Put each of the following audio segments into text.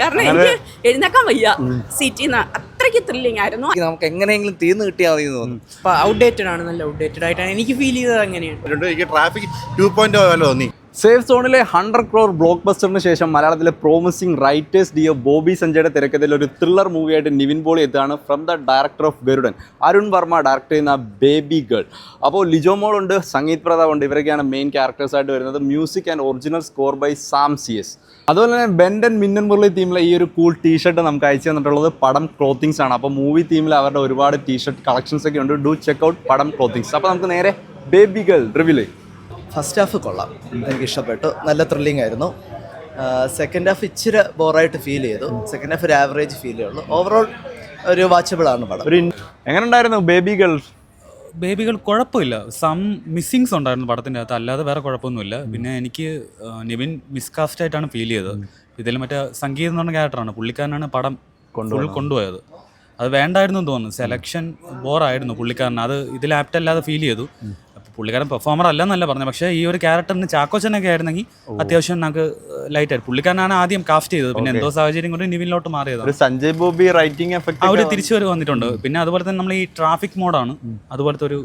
കാരണം എനിക്ക് എഴുന്നേക്കാൻ വയ്യ സീറ്റിൽ നിന്ന്. അത്രയ്ക്ക് ത്രില്ലിംഗ് ആയിരുന്നു. നമുക്ക് എങ്ങനെയെങ്കിലും തീർന്നു കിട്ടിയാൽ മതി എന്ന് തോന്നുന്നു. അപ്പോൾ ഔട്ട്ഡേറ്റഡ് ആണ്, നല്ല ഔട്ട്ഡേറ്റഡ് ആയിട്ടാണ് എനിക്ക് ഫീൽ ചെയ്തത്. അങ്ങനെയാണ് എനിക്ക് ട്രാഫിക് 2.0 പോലെ തോന്നി. സേഫ് സോണിലെ 100 crore ബ്ലോക്ക് ബസ്റ്ററിന് ശേഷം മലയാളത്തിലെ പ്രോമിസിംഗ് റൈറ്റേഴ്സ് ഡിയോ ബോബി സഞ്ജയുടെ തിരക്കഥയിൽ ഒരു ത്രില്ലർ മൂവിയായിട്ട് നിവിൻ പോളി എത്തുകയാണ്. From the director of Garudan Arun Varma direct ചെയ്യുന്ന ബേബി ഗേൾ. അപ്പോൾ ലിജോ മോളുണ്ട്, സംഗീത് പ്രതാപ് ഉണ്ട്. ഇവരൊക്കെയാണ് മെയിൻ ക്യാരക്ടേഴ്സായിട്ട് വരുന്നത്. Music and original score by Sam CS. അതുപോലെ തന്നെ ബെൻഡൻ മിന്നൻ മുരളി തീമിലെ ഈ ഒരു കൂൾ ടീഷർട്ട് നമുക്ക് അയച്ചു തന്നിട്ടുള്ളത് പടം ക്ലോത്തിങ്സ് ആണ്. അപ്പോൾ മൂവി തീമിൽ അവരുടെ ഒരുപാട് ടീഷർട്ട് കളക്ഷൻസ് ഒക്കെ ഉണ്ട്. ഡു ചെക്ക് ഔട്ട് പടം ക്ലോത്തിങ്സ്. അപ്പോൾ നമുക്ക് നേരെ ബേബി ഗേൾ റിവ്യൂലേക്ക്. ഫസ്റ്റ് ഹാഫ് കൊള്ളാം, എനിക്ക് ഇഷ്ടപ്പെട്ടു, നല്ല ത്രില്ലിംഗ് ആയിരുന്നു. സെക്കൻഡ് ഹാഫ് ഇച്ചിരി ബോറായിട്ട് ഫീൽ ചെയ്തു. സെക്കൻഡ് ഹാഫ് ഒരു ആവറേജ് ഫീൽ ചെയ്യുള്ളൂ. ഓവറോൾ ഒരു വാച്ചബിൾ ആണ് പടം. എങ്ങനെ ഉണ്ടായിരുന്നു ബേബി ഗേൾ? ബേബികൾ കുഴപ്പമില്ല. സം മിസ്സിങ്സ് ഉണ്ടായിരുന്നു പടത്തിൻ്റെ അകത്ത്, അല്ലാതെ വേറെ കുഴപ്പമൊന്നുമില്ല. പിന്നെ എനിക്ക് നിവിൻ മിസ്കാസ്റ്റ് ആയിട്ടാണ് ഫീൽ ചെയ്തത്. ഇതിൽ മറ്റേ സംഗീതം എന്ന് പറഞ്ഞ ക്യാരക്ടറാണ്, പുള്ളിക്കാരനാണ് പടം ഫുൾ കൊണ്ടുപോയത്. അത് വേണ്ടായിരുന്നു എന്ന് തോന്നുന്നു. സെലക്ഷൻ ബോറായിരുന്നു പുള്ളിക്കാരൻ. അത് ഇതിൽ ആപ്റ്റ് അല്ലാതെ ഫീൽ ചെയ്തു. പുള്ളിക്കാരൻ പെർഫോമർ അല്ലെന്നല്ല പറഞ്ഞത്, പക്ഷേ ഈ ഒരു ക്യാരക്ടറിന് ചാക്കോച്ചനൊക്കെ ആയിരുന്നെങ്കിൽ അത്യാവശ്യം നമുക്ക് ലൈറ്റ് ആയിട്ട്. പുള്ളിക്കാരനാണ് ആദ്യം കാസ്റ്റ് ചെയ്തത്, പിന്നെ എന്തോ സാഹചര്യം കൊണ്ട് നിവിനിലോട്ട് മാറിയത്. സഞ്ജയ് ബോബി റൈറ്റിംഗ് എഫക്ട് അവർ തിരിച്ചു വന്നിട്ടുണ്ട്. പിന്നെ അതുപോലെ തന്നെ നമ്മൾ ഈ ട്രാഫിക് മോഡാണ്, അതുപോലത്തെ ഒരു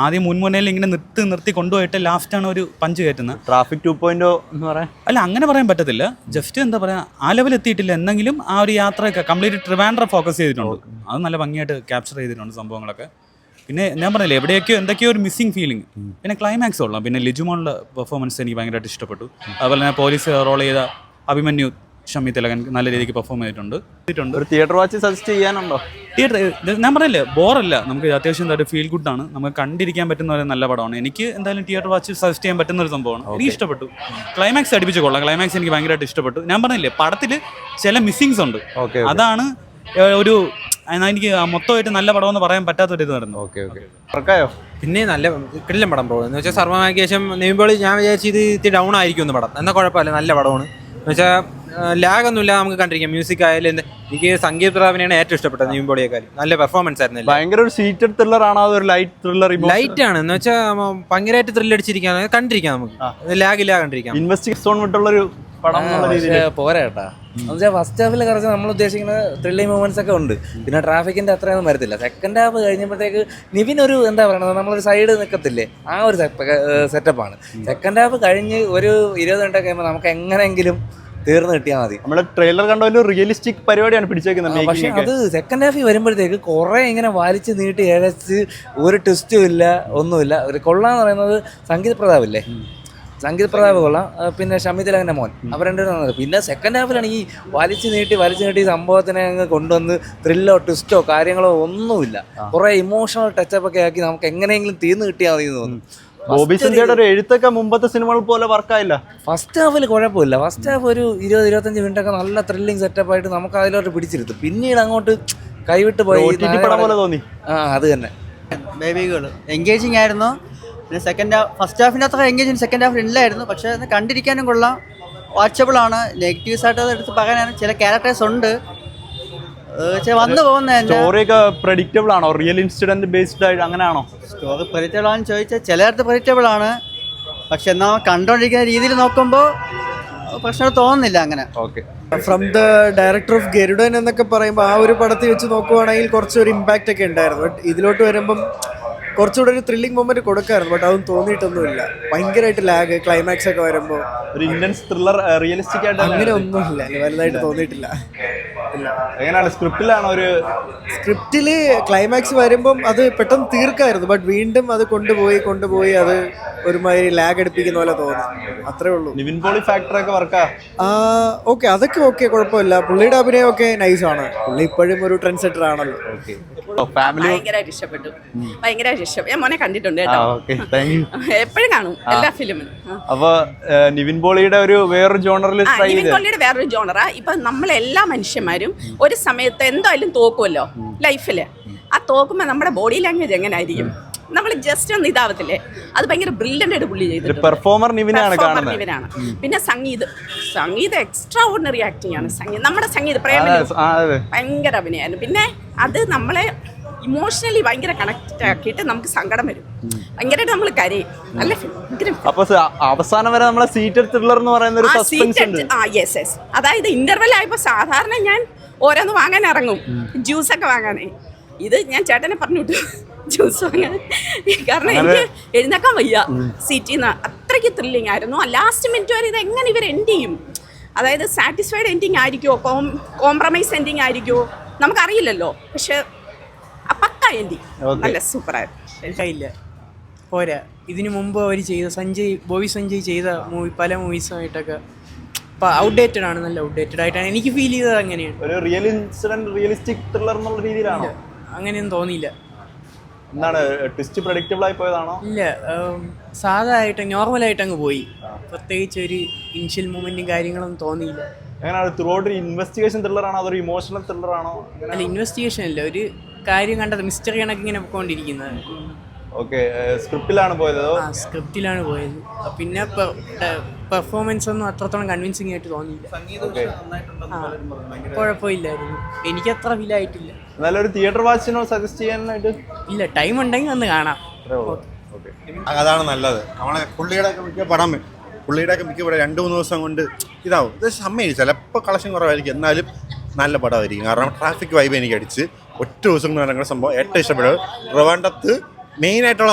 ആദ്യം മുൻമുനയിൽ ഇങ്ങനെ നിർത്തി കൊണ്ടുപോയിട്ട് ലാസ്റ്റാണ് ഒരു പഞ്ച് കയറ്റുന്നത്. ട്രാഫിക് 2.0 എന്ന് പറയാം. അല്ല, അങ്ങനെ പറയാൻ പറ്റത്തില്ല. ജസ്റ്റ് എന്താ പറയുക, ആ ലെവൽ എത്തിയിട്ടില്ല. എന്തെങ്കിലും ആ ഒരു യാത്രയൊക്കെ കംപ്ലീറ്റ് ട്രിവാൻഡ്രം ഫോക്കസ് ചെയ്തിട്ടുണ്ട്. അത് നല്ല ഭംഗിയായിട്ട് ക്യാപ്ചർ ചെയ്തിട്ടുണ്ട് സംഭവങ്ങളൊക്കെ. പിന്നെ ഞാൻ പറഞ്ഞില്ലേ, എന്തൊക്കെയോ ഒരു മിസ്സിങ് ഫീലിംഗ്. പിന്നെ ക്ലൈമാക്സ് ഉള്ള, പിന്നെ ലിജുമോളുടെ പെർഫോമൻസ് എനിക്ക് ഭയങ്കരമായിട്ട് ഇഷ്ടപ്പെട്ടു. അതുപോലെ തന്നെ പോലീസ് റോൾ ചെയ്ത അഭിമന്യു ഷമി തിലകൻ നല്ല രീതിക്ക് പെർഫോം ചെയ്തിട്ടുണ്ട്. ഒരു തിയേറ്റർ വാച്ച് സജസ്റ്റ് ചെയ്യാനുണ്ടോ? തിയേറ്റർ ഞാൻ പറഞ്ഞില്ലേ, ബോറല്ല. നമുക്ക് അത്യാവശ്യം എന്താ ഫീൽ ഗുഡാണ്, നമുക്ക് കണ്ടിരിക്കാൻ പറ്റുന്ന ഒരു നല്ല പടമാണ്. എനിക്ക് എന്തായാലും തിയേറ്റർ വാച്ച് സജസ്റ്റ് ചെയ്യാൻ പറ്റുന്ന ഒരു സംഭവമാണ്. എനിക്ക് ഇഷ്ടപ്പെട്ടു. ക്ലൈമാക്സ് അടുപ്പിച്ച് കൊള്ളാം. ക്ലൈമാക്സ് എനിക്ക് ഭയങ്കരമായിട്ട് ഇഷ്ടപ്പെട്ടു. ഞാൻ പറഞ്ഞില്ലേ, പടത്തിൽ ചില മിസ്സിങ്സ് ഉണ്ട്. അതാണ് ഒരു എനിക്ക് മൊത്തമായിട്ട് നല്ല പടമെന്ന് പറയാൻ പറ്റാത്തൊരു ഇത് നടന്നു. പിന്നെ നല്ല കിടിലൻ പടം ബ്രോ. എന്ന് വെച്ചാൽ സർവ്വമാക്കിയ ശേഷം നെയ്യുമ്പോൾ ഞാൻ വിചാരിച്ചു ഇത് ഇത്തിരി ഡൗൺ ആയിരിക്കും എന്ന് പടം. എന്നാൽ കുഴപ്പമില്ല, നല്ല പടമാണ്. എന്ന് വെച്ചാൽ ലാഗൊന്നുമില്ല, നമുക്ക് കണ്ടിരിക്കാം. മ്യൂസിക് ആയാലും എനിക്ക് സംഗീത് പ്രതാപിനെയാണ് ഏറ്റവും ഇഷ്ടപ്പെട്ടത്. നെയ്യുമ്പോളിയേക്കാൾ നല്ല പെർഫോമൻസ് ആയിരുന്നു. ഭയങ്കര ഒരു സീറ്റഡ് ത്രില്ലർ ആണോ അതൊരു ലൈറ്റ് ത്രില്ലർ? ലൈറ്റ് ആണ്, എന്ന് വെച്ചാൽ ഭയങ്കരമായിട്ട് ത്രില്ലടിച്ചിരിക്കാൻ കണ്ടിരിക്കാം. നമുക്ക് ലാഗില്ല, കണ്ടിരിക്കാം. ഇൻവെസ്റ്റിഗേഷൻ വിട്ടുള്ളൊരു പടം പോരാ കേട്ടാ. എന്നുവെച്ചാൽ ഫസ്റ്റ് ഹാഫിൽ കുറച്ച് നമ്മൾ ഉദ്ദേശിക്കുന്ന ത്രില്ലിംഗ് മൂവ്മെന്റ്സ് ഒക്കെ ഉണ്ട്. പിന്നെ ട്രാഫിക്കിന്റെ അത്രയൊന്നും വരത്തില്ല. സെക്കൻഡ് ഹാഫ് കഴിഞ്ഞപ്പോഴത്തേക്ക് നിവിൻ ഒരു എന്താ പറയുന്നത്, നമ്മളൊരു സൈഡ് നിൽക്കത്തില്ലേ, ആ ഒരു സെറ്റപ്പാണ്. സെക്കൻഡ് ഹാഫ് കഴിഞ്ഞ് ഒരു 20 മിനിറ്റ് കഴിയുമ്പോൾ നമുക്ക് എങ്ങനെയെങ്കിലും തീർന്നു കിട്ടിയാൽ മതി. നമ്മുടെ ട്രെയിലർ കണ്ട ഒരു റിയലിസ്റ്റിക് പരിപാടിയാണ് പിടിച്ചേക്കുന്നത്. പക്ഷേ അത് സെക്കൻഡ് ഹാഫിൽ വരുമ്പോഴത്തേക്ക് കുറേ ഇങ്ങനെ വലിച്ച് നീട്ടി ഇഴച്ച് ഒരു ട്വിസ്റ്റും ഇല്ല, ഒന്നുമില്ല. ഒരു കൊള്ളാന്ന് പറയുന്നത് സംഗീത് പ്രതാപില്ലേ, സംഗീത് പ്രതാപ് കൊള്ളാം. പിന്നെ ഷമി തിലകൻ്റെ മോൻ, അവർ രണ്ടുപേരും. പിന്നെ സെക്കൻഡ് ഹാഫിലാണ് ഈ വലിച്ചു നീട്ടി സംഭവത്തിനെ അങ്ങ് കൊണ്ടുവന്ന് ത്രില്ലോ ട്വിസ്റ്റോ കാര്യങ്ങളോ ഒന്നുമില്ല. കുറേ ഇമോഷണൽ ടച്ചപ്പ് ഒക്കെ ആക്കി നമുക്ക് എങ്ങനെയെങ്കിലും തീർന്നു കിട്ടിയാൽ മതി എന്ന് തോന്നുന്നു. ബോബി സഞ്ജയുടെ ഒരു എഴുത്തൊക്കെ മുമ്പത്തെ സിനിമകൾ പോലെ വർക്കായില്ല. ഫസ്റ്റ് ഹാഫിൽ കുഴപ്പമില്ല. ഫസ്റ്റ് ഹാഫ് ഒരു 20-25 മിനിറ്റ് ഒക്കെ നല്ല ത്രില്ലിംഗ് സെറ്റപ്പായിട്ട് നമുക്ക് അതിലോട്ട് പിടിച്ചിരുത്തും. പിന്നീട് അങ്ങോട്ട് കൈവിട്ട് പോയി പോലെ തോന്നി. അത് തന്നെ. ബേബി ഗേൾ എൻഗേജിങ് ആയിരുന്നു. പിന്നെ ഫസ്റ്റ് ഹാഫിൻ്റെ അത്ര എൻഗേജിങ് സെക്കൻഡ് ഹാഫിൽ ഇല്ലായിരുന്നു. പക്ഷേ അത് കണ്ടിരിക്കാനും കൊള്ളാം, വാച്ചബിൾ ആണ്. നെഗറ്റീവ്സ് ആയിട്ട് അത് എടുത്ത് പറയാനാണ്. ചില ക്യാരക്ടേഴ്സ് ഉണ്ട് വന്നു പോകുന്നത്. സ്റ്റോറിയൊക്കെ പ്രെഡിക്റ്റബിൾ ആണോ? റിയൽ ഇൻസിഡന്റ് ബേസ്ഡ് ആയിട്ട് അങ്ങനെയാണോ? സ്റ്റോറി പ്രെഡിക്റ്റബിൾ ആണെന്ന് ചോദിച്ചാൽ ചിലയിടത്ത് പ്രെഡിക്റ്റബിൾ ആണ്. പക്ഷെ എന്നാൽ കണ്ടുകൊണ്ടിരിക്കുന്ന രീതിയിൽ നോക്കുമ്പോൾ പ്രശ്നം തോന്നുന്നില്ല അങ്ങനെ. Okay. From the director of Garudan എന്നൊക്കെ പറയുമ്പോൾ ആ ഒരു പടത്തിൽ വെച്ച് നോക്കുവാണെങ്കിൽ കുറച്ചൊരു ഇമ്പാക്റ്റ് ഒക്കെ ഉണ്ടായിരുന്നു. ബട്ട് ഇതിലോട്ട് വരുമ്പം കുറച്ചുകൂടെ ഒരു ത്രില്ലിംഗ് മൊമെന്റ് കൊടുക്കായിരുന്നു. ബട്ട് അതൊന്നും തോന്നിയിട്ടൊന്നുമില്ല. ഭയങ്കരമായിട്ട് ലാഗ് ക്ലൈമാക്സ് ഒക്കെ വരുമ്പോൾ ഒരു ഇന്റൻസ് ത്രില്ലർ റിയലിസ്റ്റിക് ആയിട്ട് അങ്ങനെ ഒന്നുമില്ല, വലുതായിട്ട് തോന്നിയിട്ടില്ല. എങ്ങനെയാണ് സ്ക്രിപ്റ്റിലാണോ? ഒരു സ്ക്രിപ്റ്റില് ക്ലൈമാക്സ് വരുമ്പം അത് പെട്ടെന്ന് തീർക്കായിരുന്നു. ബട്ട് വീണ്ടും അത് കൊണ്ടുപോയി അത് ഒരുമാതിരി ലാഗ് അടുപ്പിക്കുന്ന പോലെ തോന്നി. അത്രേ ഉള്ളൂ. നിവിൻ പോളി ഫാക്ടർ ഒക്കെ വർക്കാ? ഓക്കെ, അതൊക്കെ ഓക്കെ, കുഴപ്പമില്ല. പുള്ളിയുടെ അഭിനയമൊക്കെ നൈസാണ്. പുള്ളി ഇപ്പോഴും ഒരു ട്രെൻഡ് സെറ്റർ ആണല്ലോ. ഭയങ്കരമായിട്ട് ഇഷ്ടപ്പെട്ടു. ഭയങ്കരമായിട്ട് ഇഷ്ടം. ഞാൻ മോനെ കണ്ടിട്ടുണ്ട് കേട്ടോ. എപ്പോഴും കാണും എല്ലാ ഫിലിമിനും. അപ്പൊ നിവിൻ പോളിയുടെ ഒരു വേറൊരു ജോണറിൽ നിവിൻ പോളിയുടെ വേറൊരു ജോണറാ. ഇപ്പൊ നമ്മളെല്ലാ മനുഷ്യന്മാരും ഒരു സമയത്ത് എന്തായാലും തോക്കുമല്ലോ ലൈഫില്. ആ തോക്കുമ്പോ നമ്മുടെ ബോഡി ലാംഗ്വേജ് എങ്ങനെ ആയിരിക്കും, നമ്മൾ ജസ്റ്റ് ഒന്ന് ഇതാവത്തില്ലേ. അത് ഭയങ്കര ബ്രില്യൻ്റ് ആയിട്ട് പുള്ളി ചെയ്തിട്ടുണ്ട്. പെർഫോമർ നിവിനാണ്. പിന്നെ സംഗീത് എക്സ്ട്രാ ഓർഡിനറി ആക്ടിങ് ആണ്. നമ്മുടെ സംഗീത് പ്രേമലു ഭയങ്കര അഭിനയമായിരുന്നു. പിന്നെ അത് നമ്മളെ ഇമോഷണലി ഭയങ്കര കണക്റ്റ് ആക്കിയിട്ട് നമുക്ക് സങ്കടം വരും, ഭയങ്കരമായിട്ട് നമ്മൾ കരയും. നല്ല ഭയങ്കര അപ്പൊ അവസാനം വരെ നമ്മളെ സീറ്റഡ് ത്രില്ലർ എന്ന് പറയുന്ന ഒരു സസ്പെൻസ് ഉണ്ട്. യെസ്. അതായത് ഇന്റർവെൽ ആയപ്പോൾ സാധാരണ ഞാൻ ഓരോന്ന് വാങ്ങാൻ ഇറങ്ങും, ജ്യൂസൊക്കെ വാങ്ങാനേ. ഇത് ഞാൻ ചേട്ടനെ പറഞ്ഞു വിട്ടു ജ്യൂസ് വാങ്ങാൻ, കാരണം എനിക്ക് എഴുന്നേക്കാൻ വയ്യ സീറ്റിൽ നിന്ന്. അത്രയ്ക്ക് ത്രില്ലിംഗ് ആയിരുന്നു. ലാസ്റ്റ് മിനിറ്റ് വരെ ഇത് എങ്ങനെ ഇവർ എൻഡ് ചെയ്യും, അതായത് സാറ്റിസ്ഫൈഡ് എൻഡിങ് ആയിരിക്കുമോ കോംപ്രമൈസ് എൻഡിങ് ആയിരിക്കുമോ നമുക്കറിയില്ലല്ലോ. പക്ഷെ പക്ക എൻഡിങ് നല്ല സൂപ്പറായിരുന്നു. ഇല്ല പോരാ. ഇതിനു മുമ്പ് അവർ ചെയ്ത ബോബി സഞ്ജയ് ചെയ്ത പല മൂവീസുമായിട്ടൊക്കെ ഇപ്പോൾ ഔട്ട്ഡേറ്റഡ് ആണ്, നല്ല ഔട്ട്ഡേറ്റഡ് ആയിട്ടാണ് എനിക്ക് ഫീൽ ചെയ്തത്. അങ്ങനെയാണ് ഒരു റിയലിസ്റ്റിക് ത്രില്ലർ എന്നുള്ള രീതിയിലാണോ? അങ്ങനെയൊന്നും തോന്നിയില്ല. എന്താണ് ട്വിസ്റ്റ് പ്രഡിക്റ്റബിൾ ആയി പോയതാണോ? ഇല്ല, സാധാരണ നോർമലായിട്ട് അങ്ങ് പോയി. പ്രത്യേകിച്ച് ഒരു ഇനിഷ്യൽ മൂമെന്റും കാര്യങ്ങളൊന്നും തോന്നിയില്ല. എങ്ങനെയാണ് ത്രൂ ഔട്ട് ഇൻവെസ്റ്റിഗേഷൻ ത്രില്ലർ ആണോ അതൊരു ഇമോഷണൽ ത്രില്ലർ ആണോ? അല്ല, ഇൻവെസ്റ്റിഗേഷൻ അല്ല, ഒരു കാര്യം കണ്ടത് മിസ്റ്ററി കണക്ക് ഇങ്ങനെ പോയിക്കൊണ്ടിരിക്കുന്നത്. ഓക്കെ, സ്ക്രിപ്റ്റിലാണ് പോയത്? സ്ക്രിപ്റ്റിലാണ് പോയത്. പിന്നെ പെർഫോമൻസ് ഒന്നും അത്രത്തോളം കൺവിൻസിങ് ആയിട്ട് തോന്നിയില്ല. കുഴപ്പമില്ലായിരുന്നു, എനിക്കത്ര ഫീൽ ആയിട്ടില്ല. നല്ലൊരു തിയേറ്റർ വാച്ചിനോ സജസ്റ്റ് ചെയ്യാനായിട്ട്? ഇല്ല, ടൈം ഉണ്ടെങ്കിൽ ഒന്ന് കാണാം. അതാണ് നല്ലത്. നമ്മളെ പുള്ളിയുടെയൊക്കെ മിക്ക ഇവിടെ 2-3 ദിവസം കൊണ്ട് ഇതാവും. ഇത് സമ്മതിച്ചു, ചിലപ്പോൾ കളക്ഷൻ കുറവായിരിക്കും, എന്നാലും നല്ല പടമായിരിക്കും. കാരണം ട്രാഫിക് വൈബ് എനിക്ക് അടിച്ച് ഒറ്റ ദിവസം കൊണ്ട് നടക്കുന്ന സംഭവം ഏറ്റവും ഇഷ്ടപ്പെടുന്നത്. ട്രിവാൻഡ്രത്ത് മെയിൻ ആയിട്ടുള്ള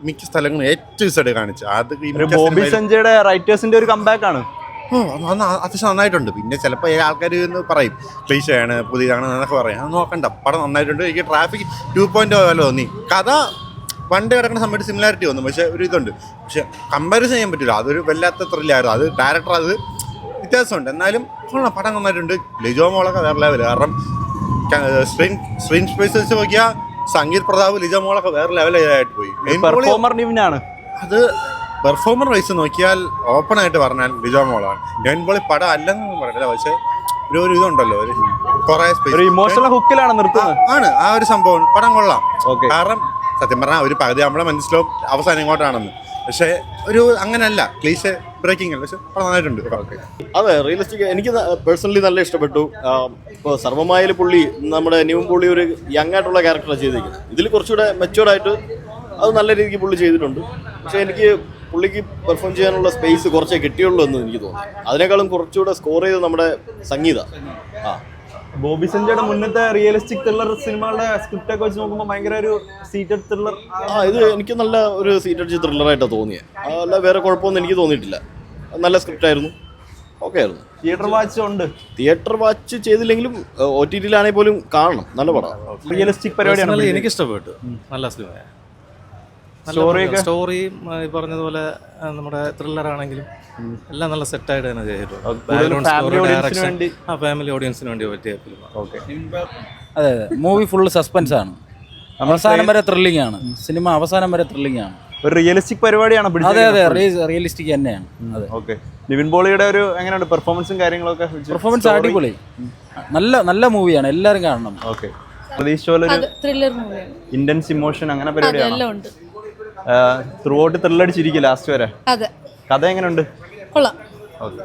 മിക്ക സ്ഥലങ്ങളും ഏറ്റവും ഇഷ്ടമായിട്ട് കാണിച്ചു. അത് ബോബി സഞ്ജയുടെ റൈറ്റേഴ്സിന്റെ ഒരു കംബാക്ക് ആണ്. അത്യാവശ്യം നന്നായിട്ടുണ്ട്. പിന്നെ ചിലപ്പോൾ ആൾക്കാർ പറയും ക്ലീശയാണ്, പുതിയതാണ് എന്നൊക്കെ പറയും. അത് നോക്കണ്ട, പടം നന്നായിട്ടുണ്ട്. എനിക്ക് ട്രാഫിക് 2.0 പോലെ തോന്നി. കഥ പണ്ട് കിടക്കുന്ന സമയത്ത് സിമിലാരിറ്റി വന്നു, പക്ഷേ ഒരു ഇതുണ്ട്. പക്ഷെ കമ്പാരിസൺ ചെയ്യാൻ പറ്റില്ല, അതൊരു വല്ലാത്ത ത്രില്ലായിരുന്നു. അത് ഡയറക്ടർ അത് വ്യത്യാസമുണ്ട്, എന്നാലും പടം നന്നായിട്ടുണ്ട്. ലിജോ മോളൊക്കെ വേറെ ലെവൽ. കാരണം സ്ക്രീൻ സ്പേസ് വെച്ച് നോക്കിയാൽ സംഗീത് പ്രതാപ്, ലിജോ മോളൊക്കെ വേറെ ലെവലായിട്ട് പോയി. അത് പെർഫോമർ വൈസ് നോക്കിയാൽ ഓപ്പൺ ആയിട്ട് പറഞ്ഞാൽ ലിജോ മോളാണ്. ഞാൻ ഇപ്പോൾ പടം അല്ലെന്ന് പറയില്ല, പക്ഷെ ഒരു ഇതുണ്ടല്ലോ, ഒരു കുറെ ഇമോഷണൽ ഹുക്കിലാണ് നിർത്തുന്നത്. ആണ് ആ ഒരു സംഭവം. പടം കൊള്ളാം. കാരണം സത്യം പറഞ്ഞാൽ ഒരു പകുതി നമ്മളെ മനസ്സിലാവും അവസാനം ഇങ്ങോട്ടാണെന്ന്. പക്ഷേ ഒരു അങ്ങനെയല്ല, ക്ലീശ ബ്രേക്കിംഗ് അല്ല, പക്ഷെ പടം നന്നായിട്ടുണ്ട്. അതെ, റിയലിസ്റ്റിക് എനിക്ക് പേഴ്സണലി നല്ല ഇഷ്ടപ്പെട്ടു. ഇപ്പോൾ സർവ്വമായയിൽ പുള്ളി, നമ്മുടെ നിവിൻ പോളി ഒരു യങ് ആയിട്ടുള്ള ക്യാരക്ടറാണ് ചെയ്തിരിക്കുന്നത്. ഇതിൽ കുറച്ചുകൂടെ മെച്ചുവേർഡായിട്ട് അത് നല്ല രീതിക്ക് പുള്ളി ചെയ്തിട്ടുണ്ട്. പക്ഷേ എനിക്ക് പുള്ളിക്ക് പെർഫോം ചെയ്യാനുള്ള സ്പേസ് കുറച്ചേ കിട്ടിയുള്ളൂ എന്ന് എനിക്ക് തോന്നി. അതിനേക്കാളും കുറച്ചുകൂടെ സ്കോർ ചെയ്ത് നമ്മുടെ സംഗീത. ബോബി സഞ്ജയുടെ മുന്നത്തെ റിയലിസ്റ്റിക് ത്രില്ലർ സിനിമകളുടെ സ്ക്രിപ്റ്റ് ഒക്കെ വെച്ച് നോക്കുമ്പോൾ ഭയങ്കര ഒരു സീറ്റഡ് ത്രില്ലർ. ഇത് എനിക്ക് നല്ല ഒരു സീറ്റഡ് ത്രില്ലറായിട്ടാണ് തോന്നിയത്. അല്ല വേറെ കുഴപ്പമൊന്നും എനിക്ക് തോന്നിയിട്ടില്ല. നല്ല സ്ക്രിപ്റ്റ് ആയിരുന്നു, ഓക്കെ ആയിരുന്നു. തിയേറ്റർ വാച്ച് ഉണ്ട്. തിയേറ്റർ വാച്ച് ചെയ്തില്ലെങ്കിലും OTT-ലാണെങ്കിൽ പോലും കാണണം, നല്ല പടമാണ്. റിയലിസ്റ്റിക് പരിപാടിയാണ്. എനിക്ക് ഇഷ്ടപ്പെട്ടു. നല്ല സിനിമയാണ്. സ്റ്റോറി പറഞ്ഞതുപോലെ നമ്മുടെ ത്രില്ലർ ആണെങ്കിലും എല്ലാം നല്ല സെറ്റായിട്ട് തന്നെ ചെയ്തിട്ടുണ്ട്. ഫാമിലി ഓഡിയൻസിന് വേണ്ടി പറ്റിയ ഫിലിമാണ്. അതെ, മൂവി ഫുള്ള് സസ്പെൻസ് ആണ്. അവസാനം വരെ ത്രില്ലിംഗ് ആണ് സിനിമ. അവസാനം വരെ ത്രില്ലിംഗ് ആണ്. ഒരു റിയലിസ്റ്റിക് പരിപാടിയാണ്. അതെ, റിയലിസ്റ്റിക് തന്നെയാണ്. അതെ. ഓക്കെ, നിവിൻ പോളിയുടെ ഒരു എങ്ങനെയുണ്ട് പെർഫോമൻസും കാര്യങ്ങളൊക്കെ? പെർഫോമൻസ് അടിപൊളി, നല്ല മൂവിയാണ്, എല്ലാവരും കാണണം. ഓക്കെ, ഇന്റൻസ് ഇമോഷൻ അങ്ങനെ പരിപാടിയാണ്. ത്രൂ ഔട്ട് ത്രില്ലടിച്ചിരിക്കും ലാസ്റ്റ് വരെ. കഥ എങ്ങനെയുണ്ട്? കൊള്ളാം. ഓക്കെ.